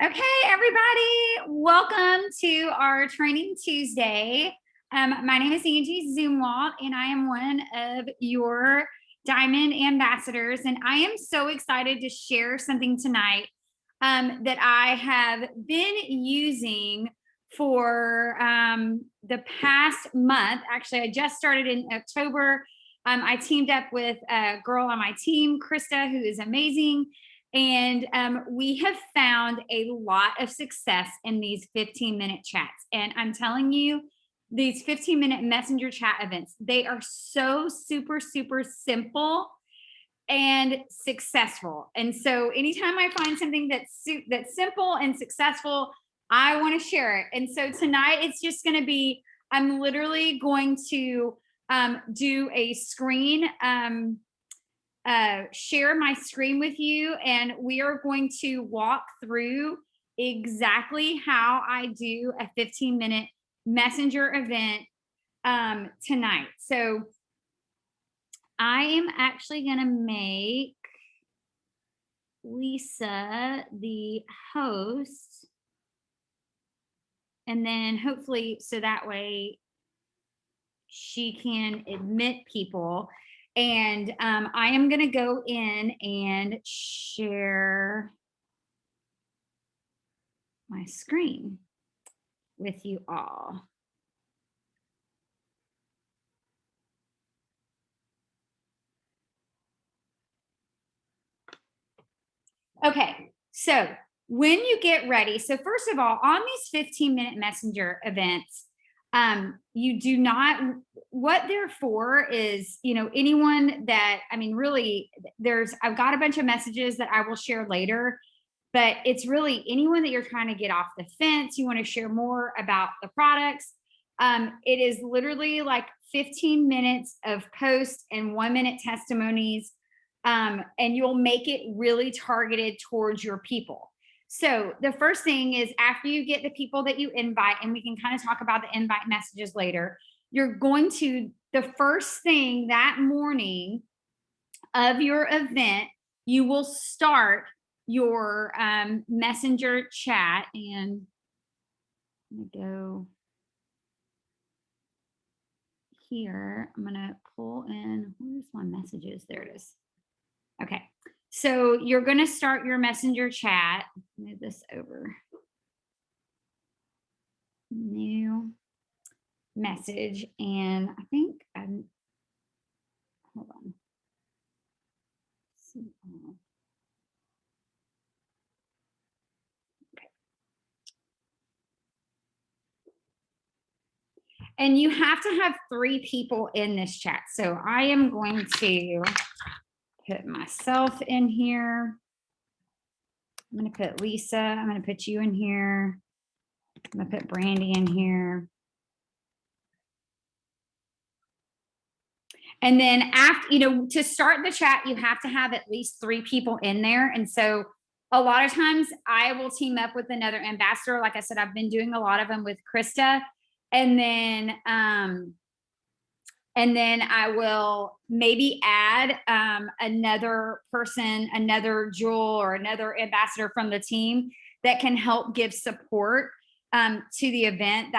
Okay, everybody, welcome to our Training Tuesday. My name is Angie Zumwalt, and I am one of your Diamond Ambassadors. And I am so excited to share something tonight that I have been using for the past month. Actually, I just started in October. I teamed up with a girl on my team, Krista, who is amazing. And we have found a lot of success in these 15-minute chats. And I'm telling you, these 15-minute messenger chat events, they are so super simple and successful. And so anytime I find something that's simple and successful, I want to share it. And so tonight it's just going to be, I'm literally going to do a screen share my screen with you, and we are going to walk through exactly how I do a 15-minute messenger event tonight. So I am actually going to make Lisa the host, and then hopefully so that way she can admit people. And I am going to go in and share my screen with you all. Okay, so when you get ready, so first of all, on these 15-minute messenger events, you do not, what they're for is, anyone that, really I've got a bunch of messages that I will share later, but it's really anyone that you're trying to get off the fence, you want to share more about the products. It is literally like 15 minutes of posts and 1-minute testimonies, and you'll make it really targeted towards your people. So the first thing is, after you get the people that you invite, and we can kind of talk about the invite messages later, you're going to, the first thing that morning of your event, you will start your messenger chat. And I'm gonna go here. I'm gonna pull in, where's my messages? There it is. Okay, so you're gonna start your messenger chat. Move this over. New message, and I think hold on. Okay. And you have to have 3 people in this chat. So I am going to put myself in here. I'm going to put Lisa. I'm going to put you in here. I'm going to put Brandy in here. And then after, to start the chat, you have to have at least 3 people in there. And so a lot of times I will team up with another ambassador. Like I said, I've been doing a lot of them with Krista. And then I will maybe add another person, another Jewel or another ambassador from the team that can help give support to the event.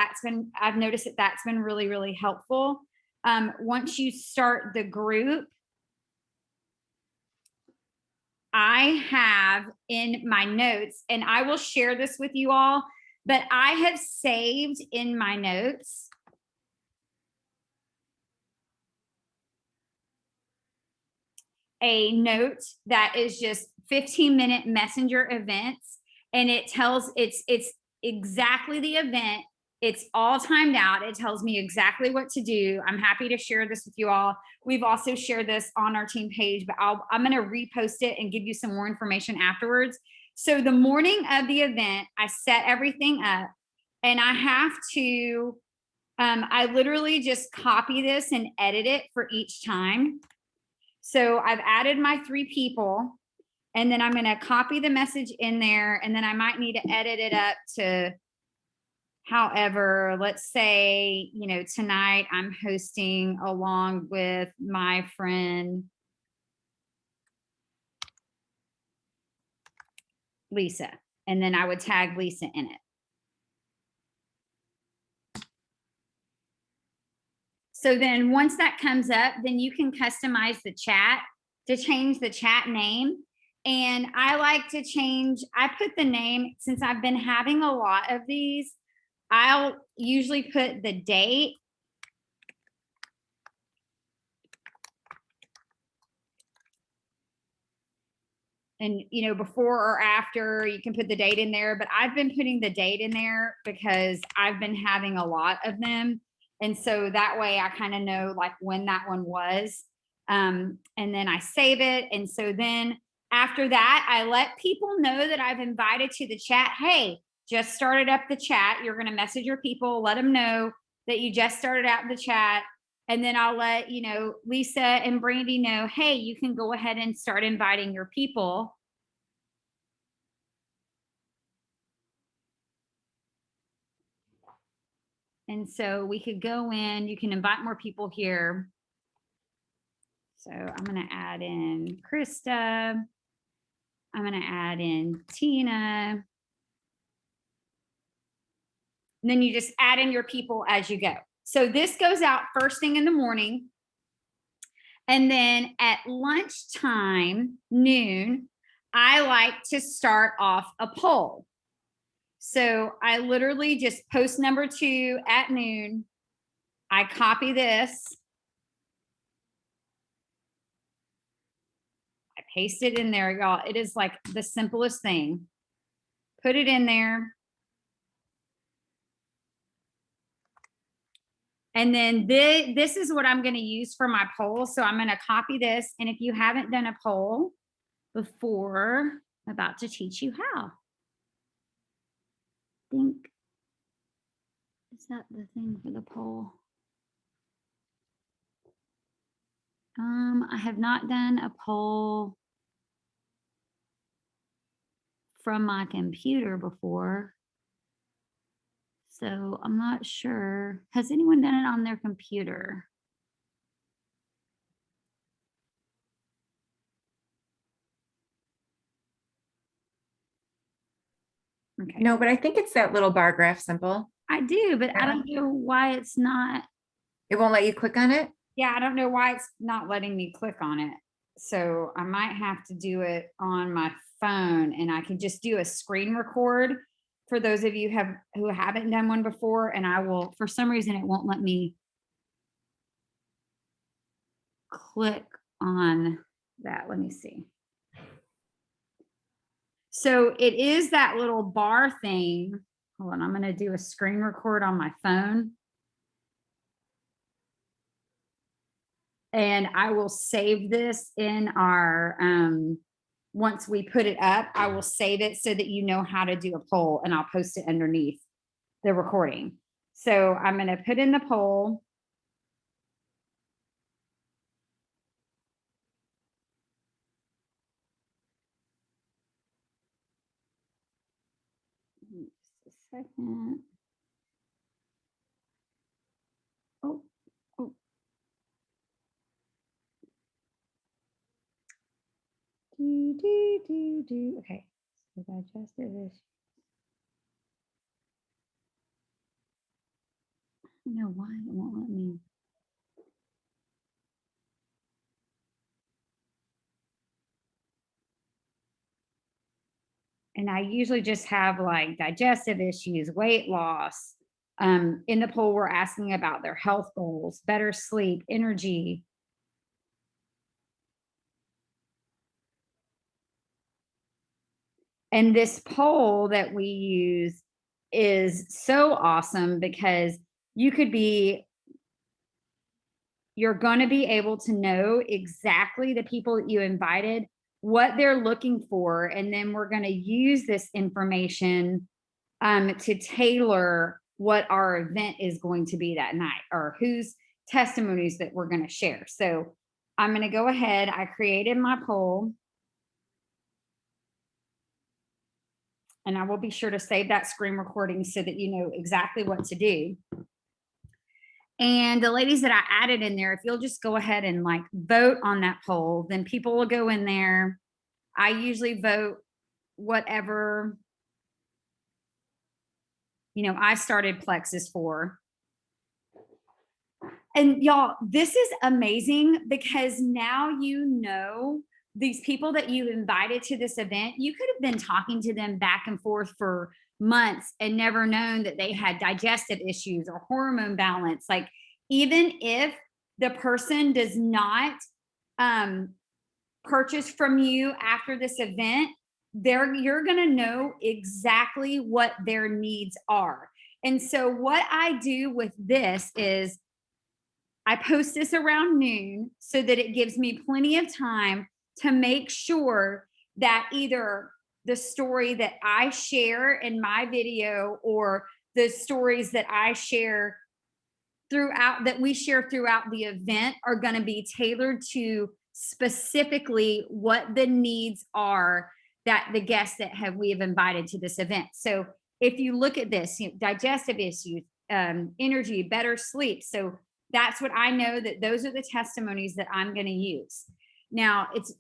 I've noticed that's been really, really helpful. Once you start the group, I have in my notes, and I will share this with you all, but I have saved in my notes a note that is just 15-minute messenger events, and it tells it's exactly the event. It's all timed out. It tells me exactly what to do. I'm happy to share this with you all. We've also shared this on our team page, but I'm going to repost it and give you some more information afterwards. So the morning of the event, I set everything up, and I have to, I literally just copy this and edit it for each time. So I've added my 3 people, and then I'm going to copy the message in there, and then I might need to edit it up to, however, let's say, tonight I'm hosting along with my friend Lisa. and then I would tag Lisa in it. So then once that comes up, then you can customize the chat to change the chat name. And I like to change, I put the name, since I've been having a lot of these, I'll usually put the date. And, you know, before or after, you can put the date in there, but I've been putting the date in there because I've been having a lot of them. And so that way I kind of know like when that one was. And then I save it. And so then after that, I let people know that I've invited to the chat. Hey, just started up the chat. You're going to message your people, let them know that you just started out the chat. And then I'll let, you know, Lisa and Brandy know, hey, you can go ahead and start inviting your people. And so we could go in, you can invite more people here. So I'm going to add in Krista. I'm going to add in Tina. And then you just add in your people as you go. So this goes out first thing in the morning. And then at lunchtime, noon, I like to start off a poll. So I literally just post number 2 at noon. I copy this. I paste it in there, y'all. It is like the simplest thing. Put it in there. And then this is what I'm going to use for my poll. So I'm going to copy this. And if you haven't done a poll before, I'm about to teach you how. I think, is that the thing for the poll? I have not done a poll from my computer before. So I'm not sure. Has anyone done it on their computer? Okay. No, but I think it's that little bar graph symbol. I do, but I don't know why it's not. It won't let you click on it? Yeah, I don't know why it's not letting me click on it. So I might have to do it on my phone, and I can just do a screen record for those of you who haven't done one before. And I will, for some reason, it won't let me click on that. Let me see. So it is that little bar thing. Hold on, I'm going to do a screen record on my phone. And I will save this in our, once we put it up, I will save it so that you know how to do a poll, and I'll post it underneath the recording. So I'm going to put in the poll. Just a second. Oh. Okay. So digestive issues. I don't know why it won't let me. And I usually just have like digestive issues, weight loss. In the poll, we're asking about their health goals, better sleep, energy. And this poll that we use is so awesome because you're going to be able to know exactly the people that you invited, what they're looking for. And then we're going to use this information to tailor what our event is going to be that night, or whose testimonies that we're going to share. So I'm going to go ahead. I created my poll. And I will be sure to save that screen recording so that you know exactly what to do. And the ladies that I added in there, if you'll just go ahead and like vote on that poll, then people will go in there. I usually vote whatever I started Plexus for. And y'all, this is amazing because now these people that you invited to this event, you could have been talking to them back and forth for months and never known that they had digestive issues or hormone balance. Like, even if the person does not purchase from you after this event, you're going to know exactly what their needs are. And so what I do with this is I post this around noon so that it gives me plenty of time to make sure that either the story that I share in my video or the stories that I share that we share throughout the event are going to be tailored to specifically what the needs are that the guests that we have invited to this event. So if you look at this, digestive issues, energy, better sleep. So that's what I know, that those are the testimonies that I'm going to use. Now, it's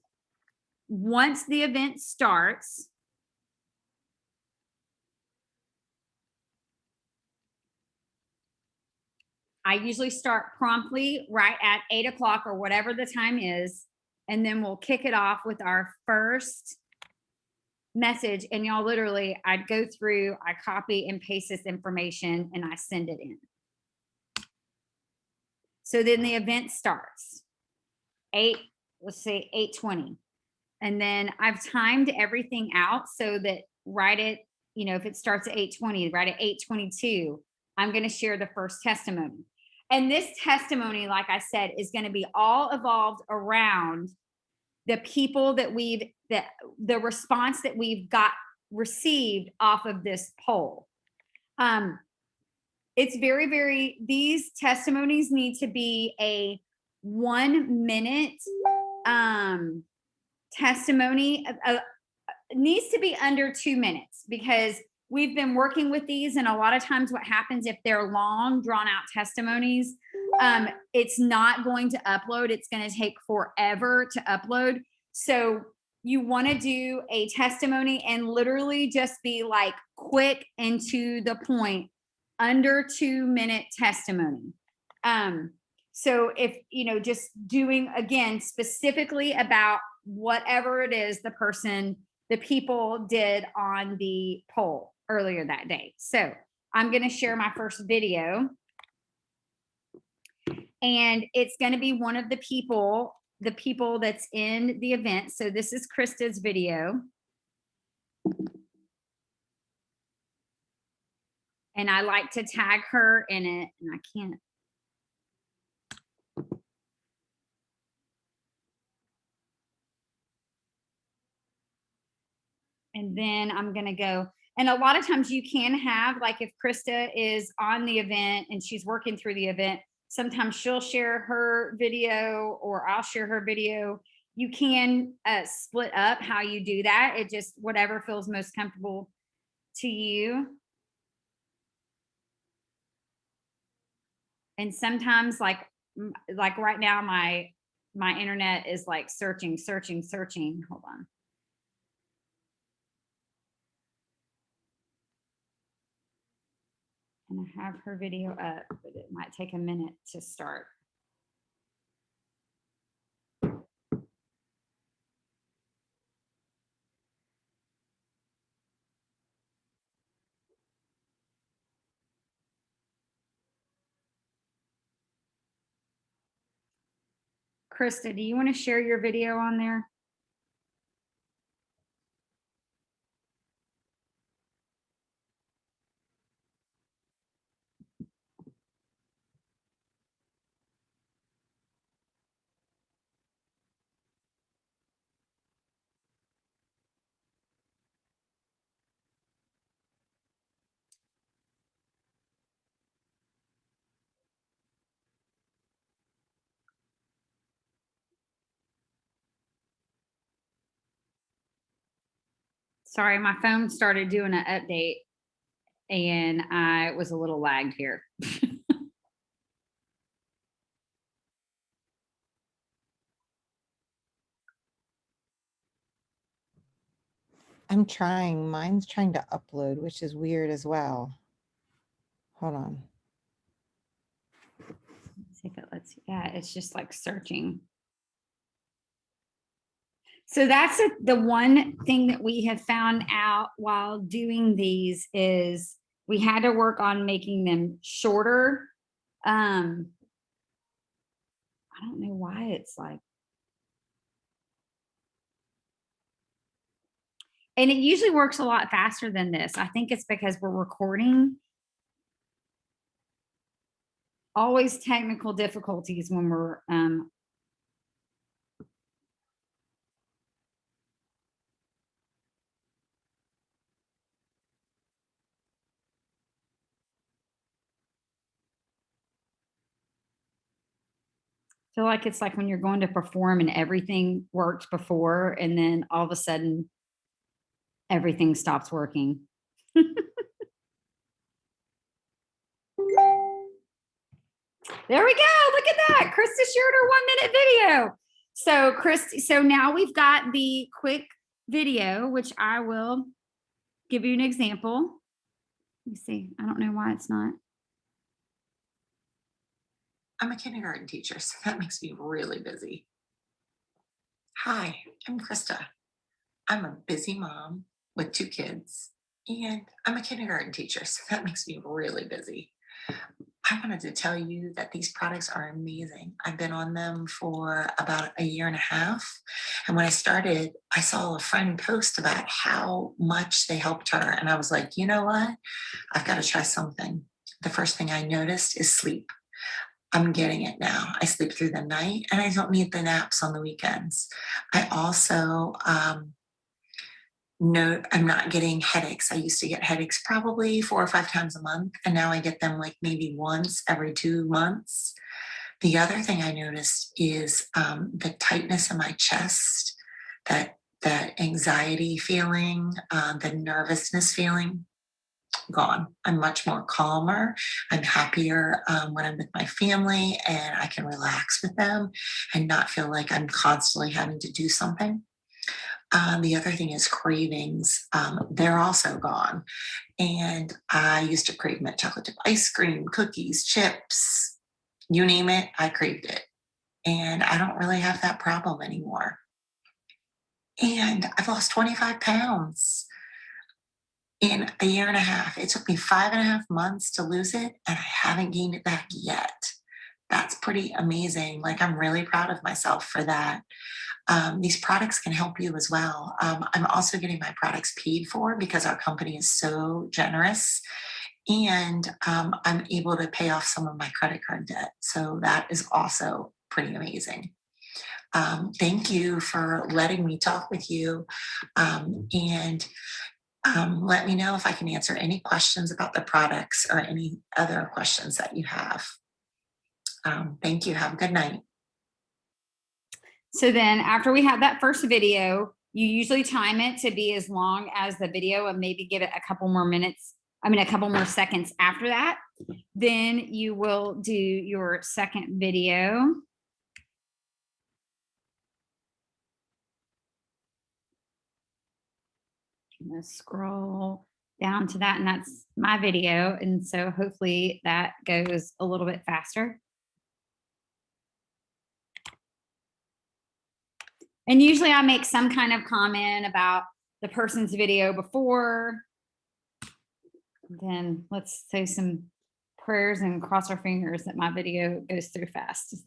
once the event starts, I usually start promptly right at 8 o'clock or whatever the time is. And then we'll kick it off with our first message. And y'all, literally, I'd go through, I copy and paste this information and I send it in. So then the event starts let's say 8:20. And then I've timed everything out so that right at, if it starts at 8:20, right at 8:22, I'm going to share the first testimony. And this testimony, like I said, is going to be all evolved around the people that the response that we've received off of this poll. It's these testimonies need to be a 1 minute testimony. Needs to be under 2 minutes because we've been working with these, and a lot of times what happens if they're long drawn out testimonies, it's not going to upload. It's going to take forever to upload. So you want to do a testimony and literally just be like quick and to the point, under 2 minute testimony. So if, just doing, again, specifically about whatever it is the people did on the poll earlier that day. So I'm going to share my first video, and it's going to be one of the people that's in the event. So this is Krista's video. And I like to tag her in it, and I can't. And then I'm going to go. And a lot of times you can have, like, if Krista is on the event and she's working through the event, sometimes she'll share her video or I'll share her video. You can split up how you do that. It just, whatever feels most comfortable to you. And sometimes like right now, my internet is like searching. Hold on. And I have her video up, but it might take a minute to start. Krista, do you want to share your video on there? Sorry, my phone started doing an update and I was a little lagged here. I'm trying. Mine's trying to upload, which is weird as well. Hold on. Let's see if it lets you. Yeah, it's just like searching. So that's the one thing that we have found out while doing these is we had to work on making them shorter. I don't know why it's like, and it usually works a lot faster than this. I think it's because we're recording. Always technical difficulties when we're feel like it's like when you're going to perform and everything worked before and then all of a sudden everything stops working. There we go. Look at that. Krista shared her 1-minute video. So Krista, so now we've got the quick video, which I will give you an example. Let me see. I don't know why it's not. I'm a kindergarten teacher, so that makes me really busy. Hi, I'm Krista. I'm a busy mom with 2 kids, and I'm a kindergarten teacher, so that makes me really busy. I wanted to tell you that these products are amazing. I've been on them for about a year and a half. And when I started, I saw a friend post about how much they helped her. And I was like, you know what? I've got to try something. The first thing I noticed is sleep. I'm getting it now. I sleep through the night and I don't need the naps on the weekends. I also know I'm not getting headaches. I used to get headaches probably 4 or 5 times a month, and now I get them like maybe once every 2 months. The other thing I noticed is the tightness in my chest, that anxiety feeling, the nervousness feeling. Gone. I'm much more calmer. I'm happier when I'm with my family and I can relax with them and not feel like I'm constantly having to do something. The other thing is cravings. They're also gone. And I used to crave mint chocolate chip ice cream, cookies, chips, you name it, I craved it. And I don't really have that problem anymore. And I've lost 25 pounds in a year and a half. It took me 5.5 months to lose it, and I haven't gained it back yet. That's pretty amazing. Like, I'm really proud of myself for that. These products can help you as well. I'm also getting my products paid for because our company is so generous. And I'm able to pay off some of my credit card debt. So that is also pretty amazing. Thank you for letting me talk with you. And let me know if I can answer any questions about the products or any other questions that you have. Thank you. Have a good night. So then after we have that first video, you usually time it to be as long as the video and maybe give it a couple more minutes. I mean, a couple more seconds after that. Then you will do your second video. I'm going to scroll down to that, and that's my video. And so hopefully that goes a little bit faster. And usually I make some kind of comment about the person's video before. Then let's say some prayers and cross our fingers that my video goes through fast.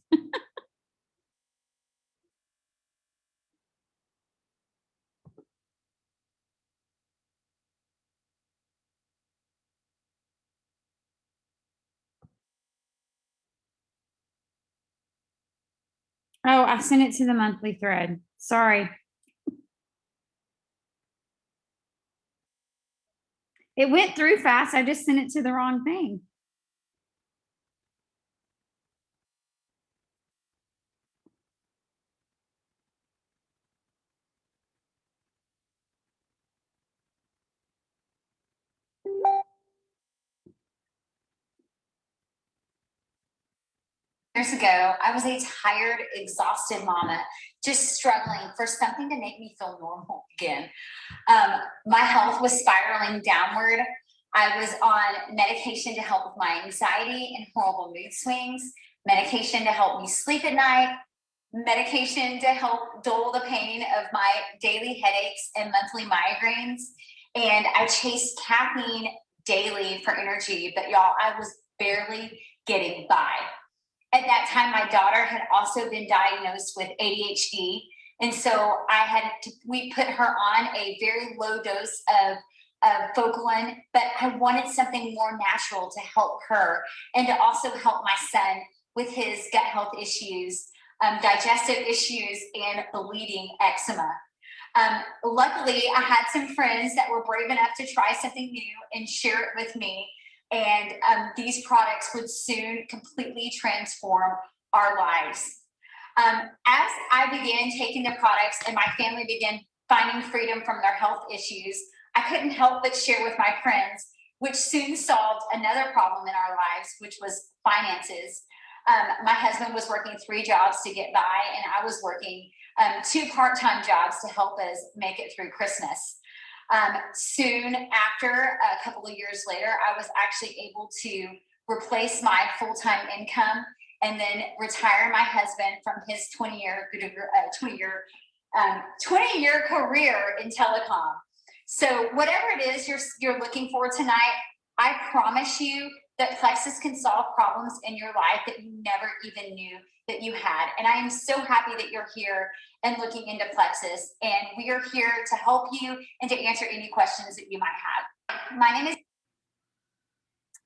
Oh, I sent it to the monthly thread. Sorry. It went through fast. I just sent it to the wrong thing. Years ago, I was a tired, exhausted mama, just struggling for something to make me feel normal again. My health was spiraling downward. I was on medication to help with my anxiety and horrible mood swings, medication to help me sleep at night, medication to help dull the pain of my daily headaches and monthly migraines. And I chased caffeine daily for energy, but y'all, I was barely getting by. At that time, my daughter had also been diagnosed with ADHD. And so we put her on a very low dose of Focalin, but I wanted something more natural to help her and to also help my son with his gut health issues, digestive issues, and bleeding eczema. Luckily, I had some friends that were brave enough to try something new and share it with me. And these products would soon completely transform our lives. As I began taking the products and my family began finding freedom from their health issues, I couldn't help but share with my friends, which soon solved another problem in our lives, which was finances. My husband was working 3 jobs to get by, and I was working 2 part-time jobs to help us make it through Christmas. Soon after, a couple of years later, I was actually able to replace my full-time income and then retire my husband from his 20-year career in telecom. So whatever it is you're looking for tonight, I promise you that Plexus can solve problems in your life that you never even knew that you had. And I am so happy that you're here and looking into Plexus. And we are here to help you and to answer any questions that you might have. My name is.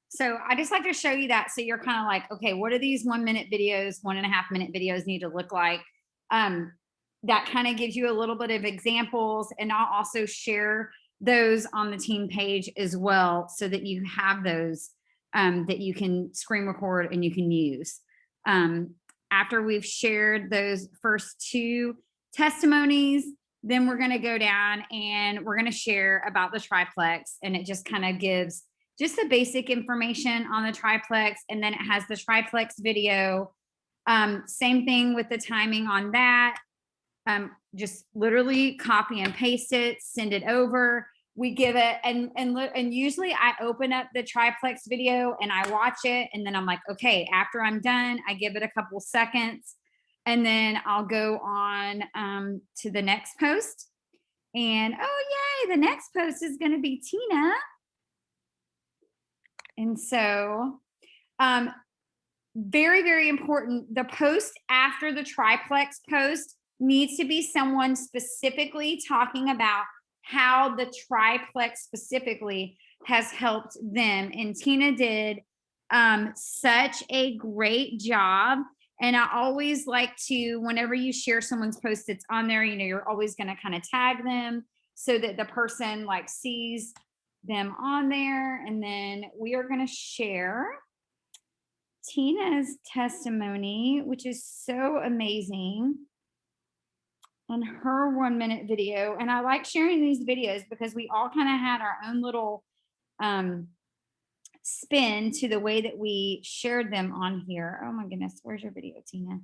So I just like to show you that. So you're kind of like, okay, what do these 1 minute videos, 1.5 minute videos need to look like? That kind of gives you a little bit of examples, and I'll also share those on the team page as well, so that you have those that you can screen record and you can use. After we've shared those first 2 testimonies, then we're going to go down and we're going to share about the triplex, and it just kind of gives just the basic information on the triplex, and then it has the triplex video. Same thing with the timing on that. Just literally copy and paste it, send it over. We give it, and usually I open up the triplex video and I watch it, and then I'm like, okay, after I'm done, I give it a couple seconds, and then I'll go on to the next post. And oh yay, the next post is going to be Tina. And so very, very important, the post after the triplex post needs to be someone specifically talking about how the triplex specifically has helped them. And Tina did such a great job. And I always like to, whenever you share someone's post that's on there, you're always going to kind of tag them so that the person like sees them on there. And then we are going to share Tina's testimony, which is so amazing, on her 1 minute video. And I like sharing these videos because we all kind of had our own little spin to the way that we shared them on here. Oh my goodness, where's your video, Tina?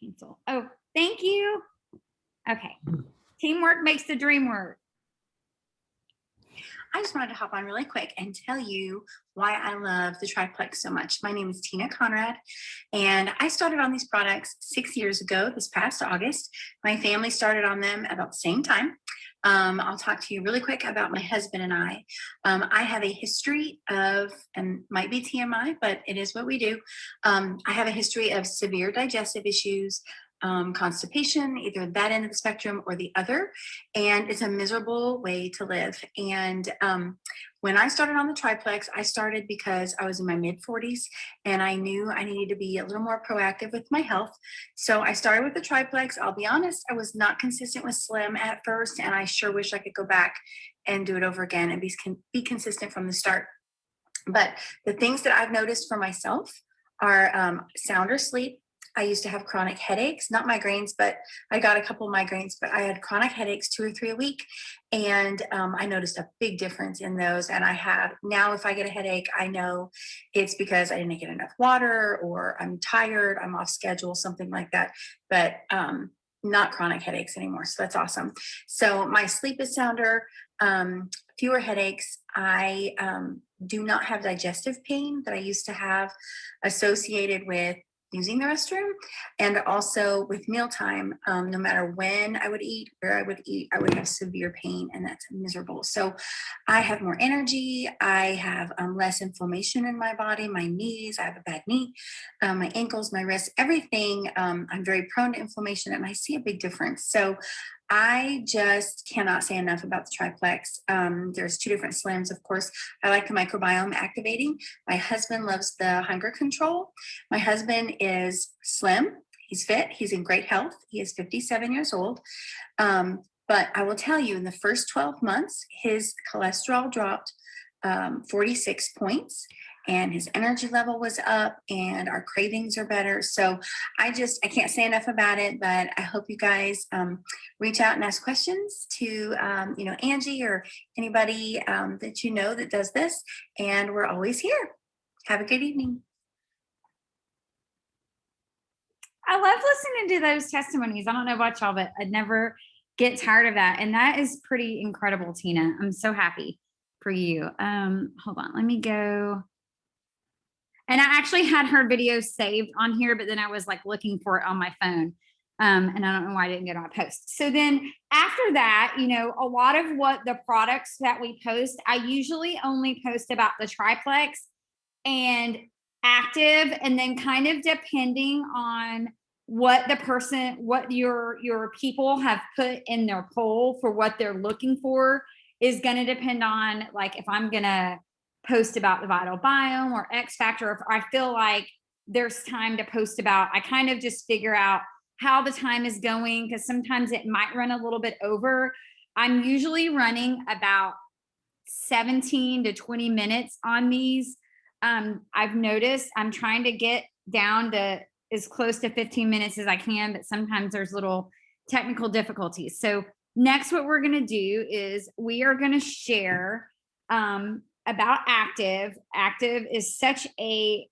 Cancel. Oh, thank you. Okay. Teamwork makes the dream work. I just wanted to hop on really quick and tell you why I love the triplex so much. My name is Tina Conrad, and I started on these products 6 years ago, this past August. My family started on them about the same time. I'll talk to you really quick about my husband and I. I have a history of, and might be TMI, but it is what we do. I have a history of severe digestive issues, constipation, either that end of the spectrum or the other, and it's a miserable way to live. And when I started on the triplex, I started because I was in my mid-40s and I knew I needed to be a little more proactive with my health. So I started with the triplex. I'll be honest, I was not consistent with Slim at first, and I sure wish I could go back and do it over again and be consistent from the start. But the things that I've noticed for myself are sounder sleep. I used to have chronic headaches, not migraines, but I got a couple of migraines, but I had chronic headaches 2 or 3 a week. And I noticed a big difference in those. And I have now, if I get a headache, I know it's because I didn't get enough water or I'm tired, I'm off schedule, something like that. But not chronic headaches anymore. So that's awesome. So my sleep is sounder, fewer headaches. I do not have digestive pain that I used to have associated with using the restroom, and also with mealtime. No matter when I would eat, where I would have severe pain, and that's miserable. So I have more energy. I have less inflammation in my body, my knees. I have a bad knee, my ankles, my wrists, everything. I'm very prone to inflammation, and I see a big difference. So I just cannot say enough about the triplex. There's 2 different slims. Of course, I like the microbiome activating. My husband loves the hunger control. My husband is slim. He's fit. He's in great health. He is 57 years old. But I will tell you, in the first 12 months, his cholesterol dropped 46 points, and his energy level was up, and our cravings are better. So I can't say enough about it, but I hope you guys reach out and ask questions to, Angie or anybody that you know that does this. And we're always here. Have a good evening. I love listening to those testimonies. I don't know about y'all, but I never get tired of that. And that is pretty incredible, Tina. I'm so happy for you. Hold on, let me go. And I actually had her video saved on here, but then I was like looking for it on my phone. And I don't know why I didn't get on a post. So then after that, a lot of what the products that we post, I usually only post about the triplex and active, and then kind of depending on what your people have put in their poll for what they're looking for is going to depend on, like, if I'm going to post about the vital biome or X factor, if I feel like there's time to post about, I kind of just figure out how the time is going, because sometimes it might run a little bit over. I'm usually running about 17 to 20 minutes on these. I've noticed I'm trying to get down to as close to 15 minutes as I can, but sometimes there's little technical difficulties. So next, what we're going to do is we are going to share about Active. Active is such a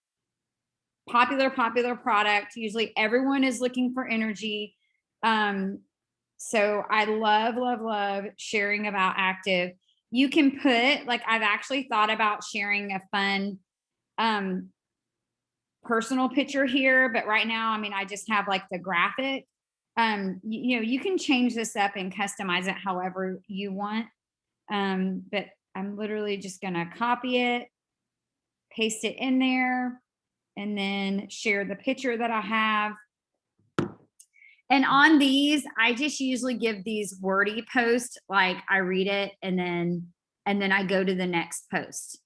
popular product. Usually everyone is looking for energy. So I love sharing about Active. You can put, like, I've actually thought about sharing a fun personal picture here, but right now, I just have like the graphic. You can change this up and customize it however you want. But I'm literally just gonna copy it, paste it in there, and then share the picture that I have. And on these, I just usually give these wordy posts, like I read it and then I go to the next post.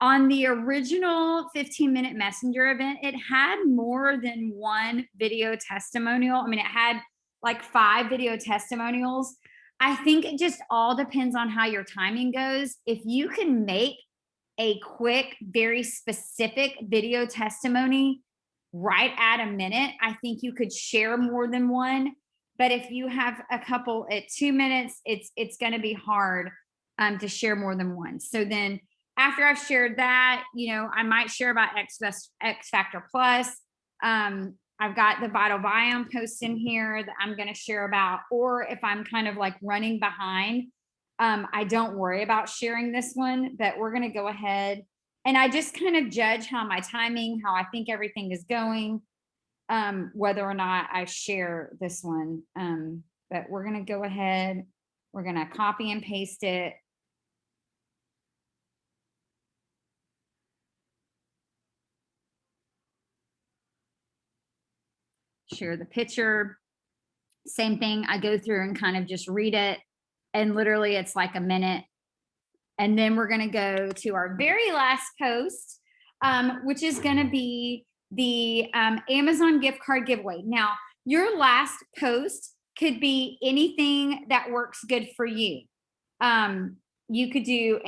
On the original 15-minute messenger event, it had more than one video testimonial. It had like 5 video testimonials. I think it just all depends on how your timing goes. If you can make a quick, very specific video testimony right at a minute, I think you could share more than one. But if you have a couple at 2 minutes, it's going to be hard to share more than one. So then after I've shared that, I might share about X Factor Plus. I've got the vital biome post in here that I'm going to share about, or if I'm kind of like running behind, I don't worry about sharing this one, but we're going to go ahead and I just kind of judge how my timing, how I think everything is going, whether or not I share this one. But we're going to go ahead, we're going to copy and paste it. Share the picture. Same thing. I go through and kind of just read it, and literally it's like a minute. And then we're going to go to our very last post, which is going to be the Amazon gift card giveaway. Now, your last post could be anything that works good for you. You could do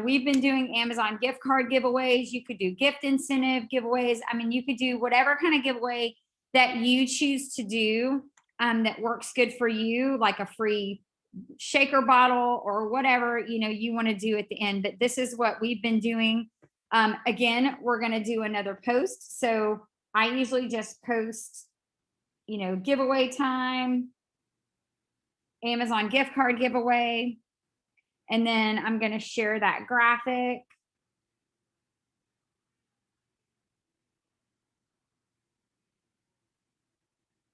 we've been doing Amazon gift card giveaways. You could do gift incentive giveaways. You could do whatever kind of giveaway that you choose to do that works good for you, like a free shaker bottle or whatever you want to do at the end. But this is what we've been doing. Again, we're going to do another post. So I usually just post giveaway time, Amazon gift card giveaway. And then I'm going to share that graphic.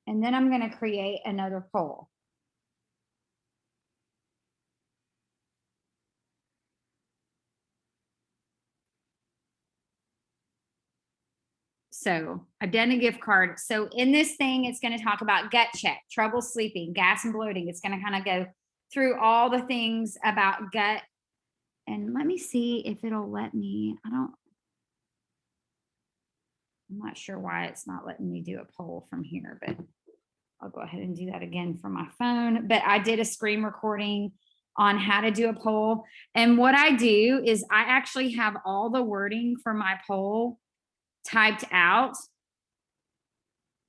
And then I'm going to create another poll. So I've done a gift card. So in this thing, it's going to talk about gut check, trouble sleeping, gas and bloating. It's going to kind of go through all the things about gut. And let me see if it'll let me. I'm not sure why it's not letting me do a poll from here, but I'll go ahead and do that again from my phone. But I did a screen recording on how to do a poll. And what I do is I actually have all the wording for my poll typed out.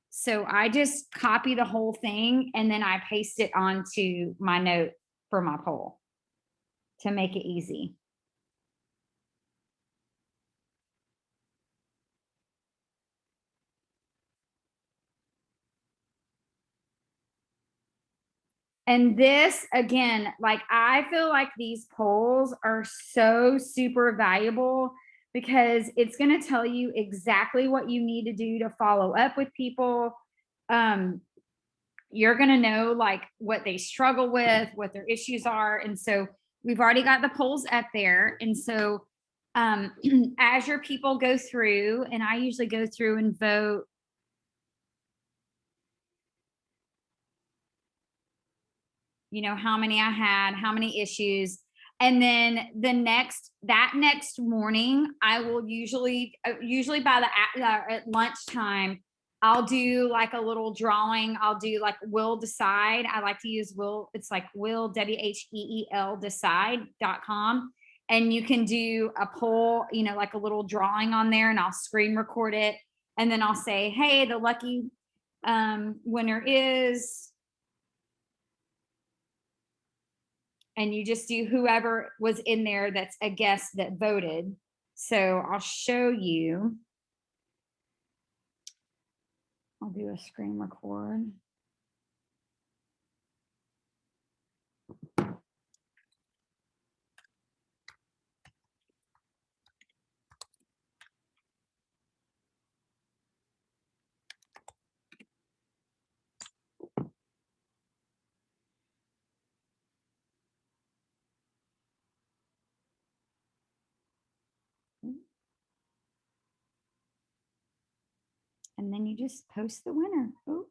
So I just copy the whole thing and then I paste it onto my note for my poll to make it easy. And this, again, like I feel like these polls are so super valuable because it's going to tell you exactly what you need to do to follow up with people. You're going to know like what they struggle with, what their issues are. And so we've already got the polls up there. And so as your people go through, and I usually go through and vote how many I had, how many issues. And then that next morning, I will usually by at lunchtime, I'll do like a little drawing. I'll do like Will Decide. I like to use Will. It's like Will, WHEEL decide.com. And you can do a poll, like a little drawing on there, and I'll screen record it. And then I'll say, hey, the lucky winner is, and you just do whoever was in there that's a guest that voted. So I'll show you. I'll do a screen record. And then you just post the winner. Ooh.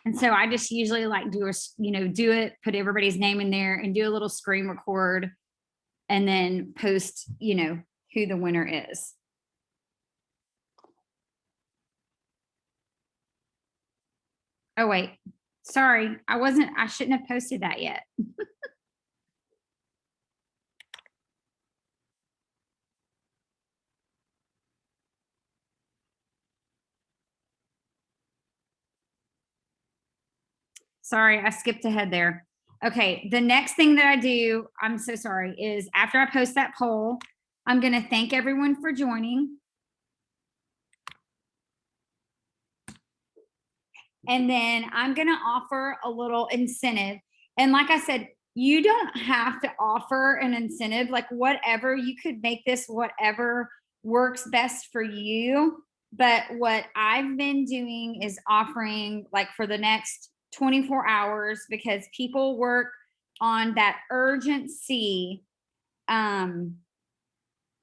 And so I just usually like do it, put everybody's name in there and do a little screen record and then post, who the winner is. Oh, wait, sorry. I shouldn't have posted that yet. Sorry, I skipped ahead there. Okay, the next thing that I do, I'm so sorry, is after I post that poll, I'm going to thank everyone for joining. And then I'm going to offer a little incentive. And like I said, you don't have to offer an incentive, like whatever, you could make this whatever works best for you. But what I've been doing is offering like for the next 24 hours because people work on that urgency. I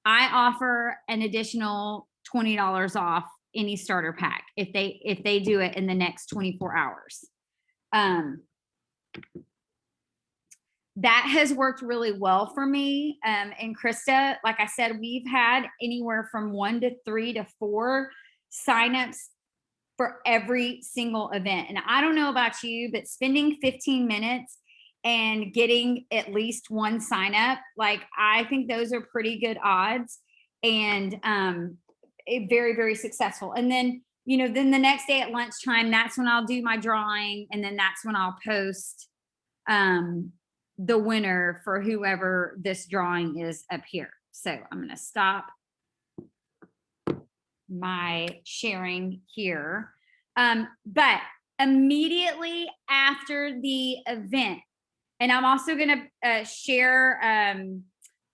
offer an additional $20 off any starter pack if they do it in the next 24 hours. That has worked really well for me. And Krista, like I said, we've had anywhere from 1 to 3 to 4 signups for every single event. And I don't know about you, but spending 15 minutes and getting at least one sign up, like I think those are pretty good odds and very, very successful. And then then the next day at lunchtime, that's when I'll do my drawing. And then that's when I'll post the winner for whoever this drawing is up here. So I'm going to stop my sharing here. But immediately after the event, and I'm also going to share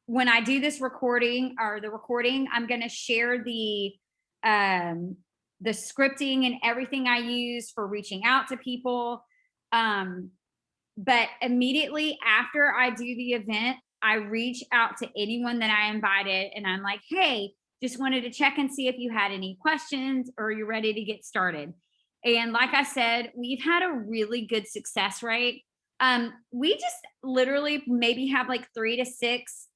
when I do this recording or the recording, I'm going to share the scripting and everything I use for reaching out to people. But immediately after I do the event, I reach out to anyone that I invited and I'm like, hey, just wanted to check and see if you had any questions or you're ready to get started. And like I said, we've had a really good success rate. We just literally maybe have like 3 to 6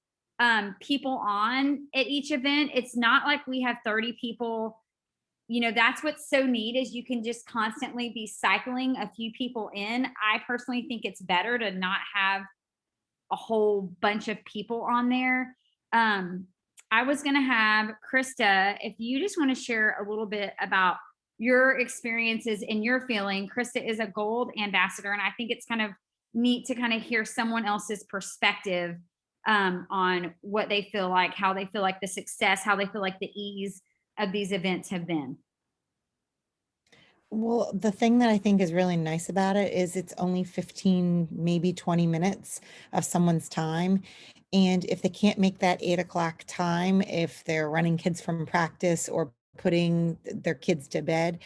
people on at each event. It's not like we have 30 people. That's what's so neat is you can just constantly be cycling a few people in. I personally think it's better to not have a whole bunch of people on there. I was going to have Krista, if you just want to share a little bit about your experiences and your feeling. Krista is a gold ambassador, and I think it's kind of neat to kind of hear someone else's perspective on what they feel like, how they feel like the success, how they feel like the ease of these events have been. Well, the thing that I think is really nice about it is it's only 15, maybe 20 minutes of someone's time. And if they can't make that 8 o'clock time, if they're running kids from practice or putting their kids to bed,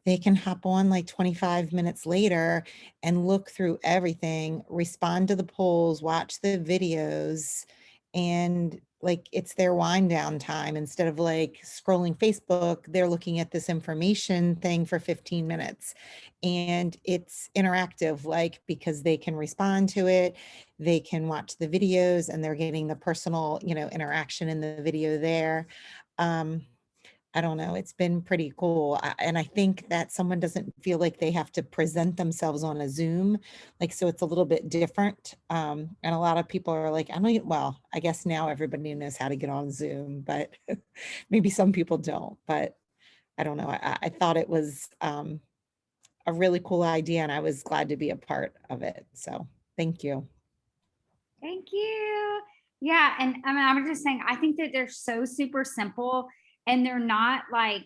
they can hop on like 25 minutes later and look through everything, respond to the polls, watch the videos, and like it's their wind down time. Instead of like scrolling Facebook, they're looking at this information thing for 15 minutes. And it's interactive, like because they can respond to it, they can watch the videos, and they're getting the personal, interaction in the video there. I don't know. It's been pretty cool. And I think that someone doesn't feel like they have to present themselves on a Zoom. Like, so it's a little bit different. And a lot of people are like, well, I guess now everybody knows how to get on Zoom, but maybe some people don't. But I don't know. I thought it was a really cool idea, and I was glad to be a part of it. So thank you. Thank you. Yeah. And I mean, I'm just saying, I think that they're so super simple, and they're not like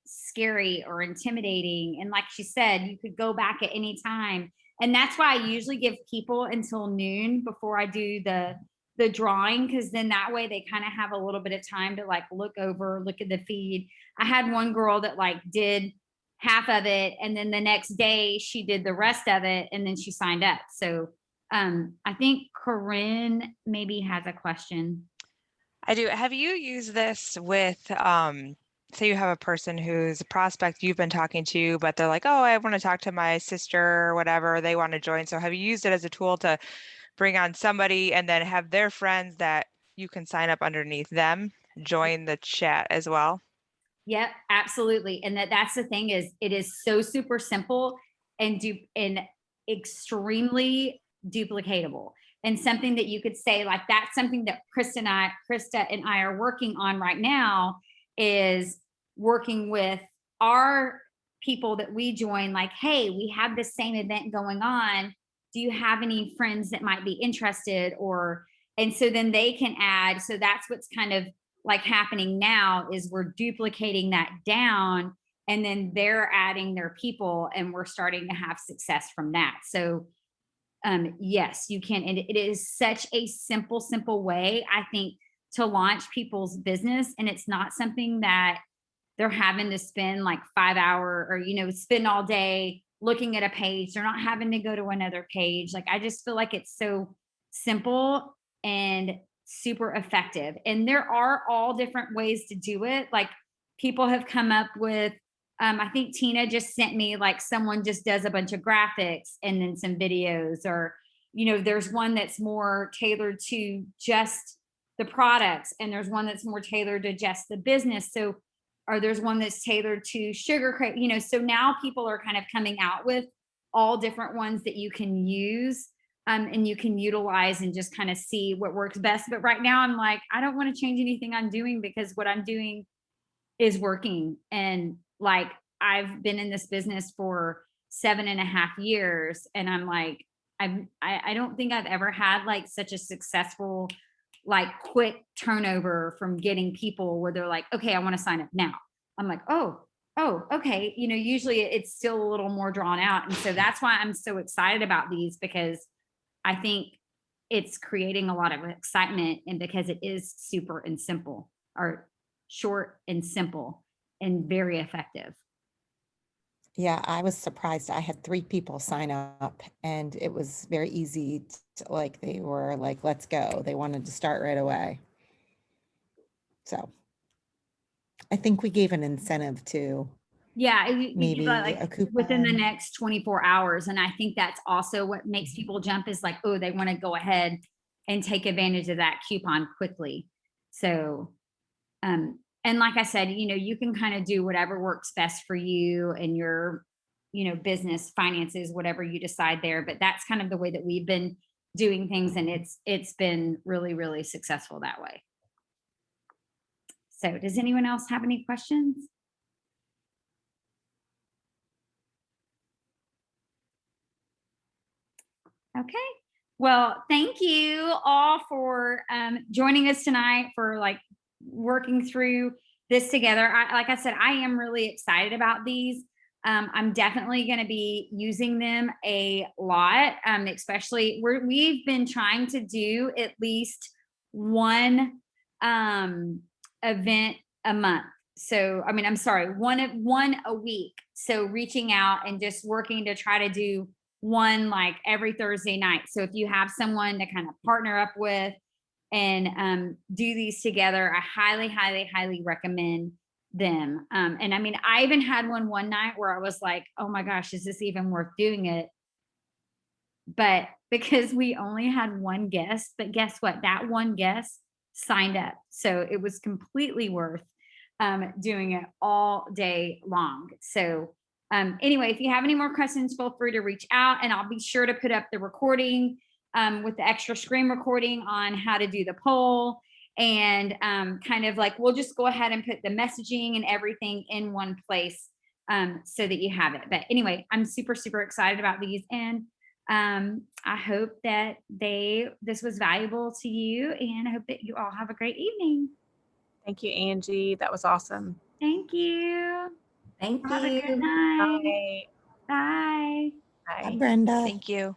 scary or intimidating. And like she said, you could go back at any time. And that's why I usually give people until noon before I do the drawing, because then that way they kind of have a little bit of time to like look at the feed. I had one girl that like did half of it, and then the next day she did the rest of it, and then she signed up. So I think Corinne maybe has a question. I do. Have you used this with, say you have a person who's a prospect you've been talking to, but they're like, oh, I want to talk to my sister or whatever, they want to join. So have you used it as a tool to bring on somebody and then have their friends that you can sign up underneath them join the chat as well? Yep, absolutely. And that's the thing is it is so super simple and extremely duplicatable, and something that you could say like that's something that Krista and I are working on right now, is working with our people that we join, like, hey, we have this same event going on. Do you have any friends that might be interested? And so then they can add. So that's what's kind of like happening now, is we're duplicating that down, and then they're adding their people, and we're starting to have success from that. So yes, you can. And it is such a simple way, I think, to launch people's business. And it's not something that they're having to spend like 5 hours or, spend all day looking at a page. They're not having to go to another page. Like, I just feel like it's so simple and super effective. And there are all different ways to do it. Like, people have come up with, I think Tina just sent me like someone just does a bunch of graphics and then some videos, or, there's one that's more tailored to just the products, and there's one that's more tailored to just the business. So, or there's one that's tailored to sugar crate, so now people are kind of coming out with all different ones that you can use, and you can utilize and just kind of see what works best. But right now I'm like, I don't want to change anything I'm doing, because what I'm doing is working, and like I've been in this business for 7.5 years, and I'm like, I don't think I've ever had like such a successful, like quick turnover from getting people where they're like, okay, I want to sign up now. I'm like, oh, okay. Usually it's still a little more drawn out. And so that's why I'm so excited about these, because I think it's creating a lot of excitement, and because it is super and simple, or short and simple and very effective. Yeah, I was surprised. I had 3 people sign up and it was very easy like they were like, let's go. They wanted to start right away. So I think we gave an incentive to Yeah, you maybe give a within the coupon. next 24 hours. And I think that's also what makes people jump, is like, oh, they want to go ahead and take advantage of that coupon quickly. So, and like I said, you can kind of do whatever works best for you and your, business finances, whatever you decide there. But that's kind of the way that we've been doing things. And it's been really, really successful that way. So does anyone else have any questions? Okay. Well, thank you all for joining us tonight, for like working through this together. Like I said, I am really excited about these. I'm definitely going to be using them a lot, especially we've been trying to do at least one event a month. So, I mean, I'm sorry, one a week. So reaching out and just working to try to do one like every Thursday night. So if you have someone to kind of partner up with and do these together, I highly, highly, highly recommend them. And I mean, I even had one night where I was like, oh my gosh, is this even worth doing it? But because we only had one guest, but guess what? That one guest signed up. So it was completely worth doing it all day long. So anyway, if you have any more questions, feel free to reach out, and I'll be sure to put up the recording with the extra screen recording on how to do the poll. And kind of like, we'll just go ahead and put the messaging and everything in one place so that you have it. But anyway, I'm super, super excited about these. And I hope that this was valuable to you, and I hope that you all have a great evening. Thank you, Angie. That was awesome. Thank you. Thank Have a good you. night. Bye. Bye. Hi, Bye. Brenda. Thank you.